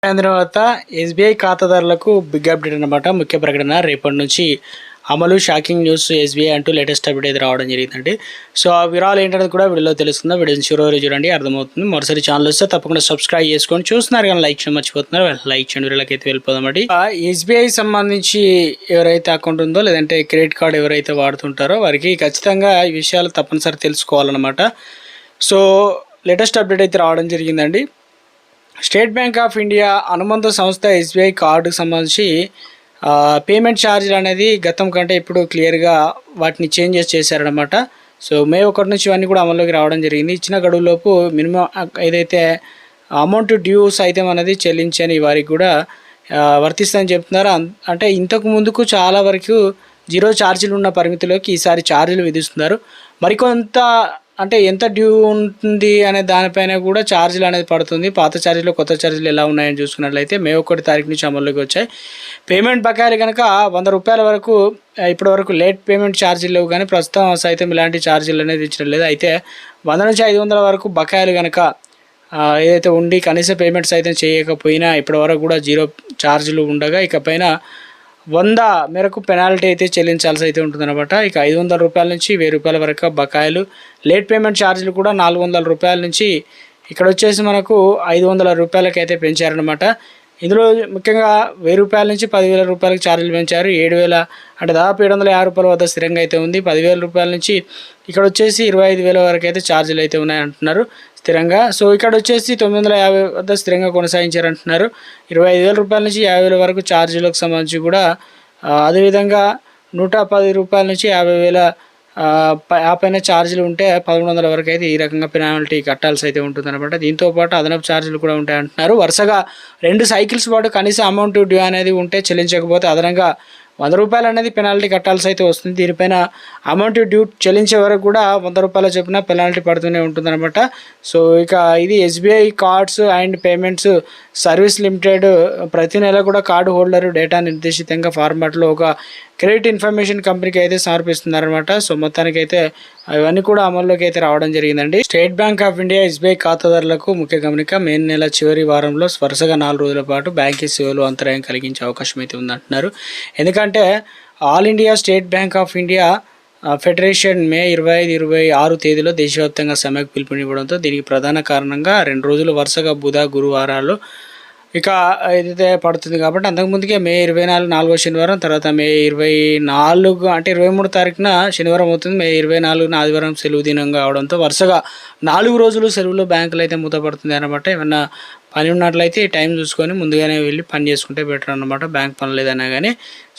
అయిన తర్వాత ఎస్బీఐ ఖాతాదారులకు బిగ్ అప్డేట్ అనమాట. ముఖ్య ప్రకటన రేపటి నుంచి అమలు. షాకింగ్ న్యూస్ ఎస్బీఐ అంటూ లేటెస్ట్ అప్డేట్ అయితే రావడం జరిగిందండి. సో ఆ వివరాలు ఏంటనేది కూడా వీడియోలో తెలుస్తుందా, వీడియోని చివరి చూడండి, అర్థమవుతుంది. మరోసారి ఛానల్ వస్తే తప్పకుండా సబ్స్క్రైబ్ చేసుకొని చూస్తున్నారు కానీ లైక్ చేయడం మర్చిపోతున్నారు. లైక్ చేయండి. వీళ్ళకి అయితే వెళ్ళిపోదామండి. ఎస్బీఐ సంబంధించి ఎవరైతే అకౌంట్ ఉందో లేదంటే క్రెడిట్ కార్డ్ ఎవరైతే వాడుతుంటారో వారికి ఖచ్చితంగా ఈ విషయాలు తప్పనిసరి తెలుసుకోవాలన్నమాట. సో లేటెస్ట్ అప్డేట్ అయితే రావడం జరిగిందండి. స్టేట్ బ్యాంక్ ఆఫ్ ఇండియా అనుబంధ సంస్థ ఎస్బీఐ కార్డుకు సంబంధించి పేమెంట్ ఛార్జీలు అనేది గతం కంటే ఇప్పుడు క్లియర్గా వాటిని చేంజెస్ చేశారనమాట. సో మే 1 నుంచి ఇవన్నీ కూడా అమల్లోకి రావడం జరిగింది. ఇచ్చిన గడువులోపు మినిమం ఏదైతే అమౌంట్ డ్యూస్ అయితే అనేది చెల్లించని వారికి కూడా వర్తిస్తుందని చెప్తున్నారు. అంటే ఇంతకు ముందుకు చాలా వరకు జీరో ఛార్జీలు ఉన్న పరిమితిలోకి ఈసారి ఛార్జీలు విధిస్తున్నారు. మరికొంత అంటే ఎంత డ్యూ ఉంటుంది అనే దానిపైన కూడా ఛార్జీలు అనేది పడుతుంది. పాత ఛార్జీలు కొత్త ఛార్జీలు ఎలా ఉన్నాయని చూసుకున్నట్లయితే మే 1 తారీఖు నుంచి అమల్లోకి వచ్చాయి. పేమెంట్ బకాయిలు కనుక ₹100 వరకు ఇప్పటి వరకు లేట్ పేమెంట్ ఛార్జీలు లేవు, కానీ ప్రస్తుతం సైతం ఇలాంటి ఛార్జీలు అనేది ఇచ్చడం లేదు. అయితే 100 నుంచి 500 వరకు బకాయిలు కనుక ఏదైతే ఉండి కనీస పేమెంట్స్ అయితే చేయకపోయినా ఇప్పటి వరకు కూడా జీరో ఛార్జీలు ఉండగా ఇకపైన 100 మేరకు పెనాల్టీ అయితే చెల్లించాల్సి అయితే ఉంటుందన్నమాట. ఇక ₹500 నుంచి ₹1000 వరకు బకాయిలు. లేట్ పేమెంట్ ఛార్జీలు కూడా ₹400 నుంచి ఇక్కడ వచ్చేసి మనకు ₹500 అయితే పెంచారనమాట. ఇందులో ముఖ్యంగా ₹1000 నుంచి ₹10,000 ఛార్జీలు పెంచారు. 7,000 అంటే దాదాపు ₹750 వద్ద స్థిరంగా అయితే ఉంది. ₹10,000 నుంచి ఇక్కడ వచ్చేసి 25,000 వరకు అయితే ఛార్జీలు అయితే ఉన్నాయంటున్నారు స్థిరంగా. సో ఇక్కడ వచ్చేసి 950 వద్ద స్థిరంగా కొనసాగించారంటున్నారు. ₹25,000 నుంచి ₹50,000 వరకు ఛార్జీలకు సంబంధించి కూడా అదేవిధంగా ₹110 నుంచి 50,000 ఆ పైన ఛార్జీలు ఉంటే 1,100 వరకు అయితే ఈ రకంగా పెనాల్టీ కట్టాల్సి అయితే ఉంటుందన్నమాట. దీంతోపాటు అదనపు ఛార్జీలు కూడా ఉంటాయంటున్నారు. వరుసగా 2 సైకిల్స్ పాటు కనీస అమౌంట్ డ్యూ అనేది ఉంటే చెల్లించకపోతే అదనంగా ₹100 అనేది పెనాల్టీ కట్టాల్సి అయితే వస్తుంది. దీనిపైన అమౌంట్ డ్యూ చెల్లించే వరకు కూడా ₹100 చొప్పున పెనాల్టీ పడుతూనే ఉంటుందన్నమాట. సో ఇక ఇది SBI cards and payments service limited ప్రతి నెల కూడా కార్డు హోల్డర్ డేటా నిర్దేశితంగా ఫార్మాట్లో ఒక క్రెడిట్ ఇన్ఫర్మేషన్ కంపెనీకి అయితే సమర్పిస్తున్నారనమాట. సో మొత్తానికైతే ఇవన్నీ కూడా అమల్లోకి అయితే రావడం జరిగిందండి. State Bank of India SBI ఖాతాదారులకు ముఖ్య గమనిక, మే నెల చివరి వారంలో వరుసగా 4 రోజుల పాటు బ్యాంకింగ్ సేవలు అంతరాయం కలిగించే అవకాశం అయితే ఉందంటున్నారు. ఎందుకంటే All India State Bank of India Federation May 25-26 తేదీలో దేశవ్యాప్తంగా సమ్మెకు పిలుపునివ్వడంతో దీనికి ప్రధాన కారణంగా 2 రోజులు వరుసగా బుధ గురువారాలు ఇక ఏదైతే పడుతుంది. కాబట్టి అంతకుముందుకే మే 24 4వ శనివారం, తర్వాత మే 24 అంటే 23 తారీఖున శనివారం అవుతుంది. మే 24న ఆదివారం సెలవు దినంగా అవడంతో వరుసగా 4 రోజులు సెలవులో బ్యాంకులు అయితే మూతపడుతుంది అనమాట. ఏమన్నా పని ఉన్నట్లయితే టైం చూసుకొని ముందుగానే వెళ్ళి పని చేసుకుంటే బెటర్ అనమాట, బ్యాంక్ పని లేదన్నా కానీ. సో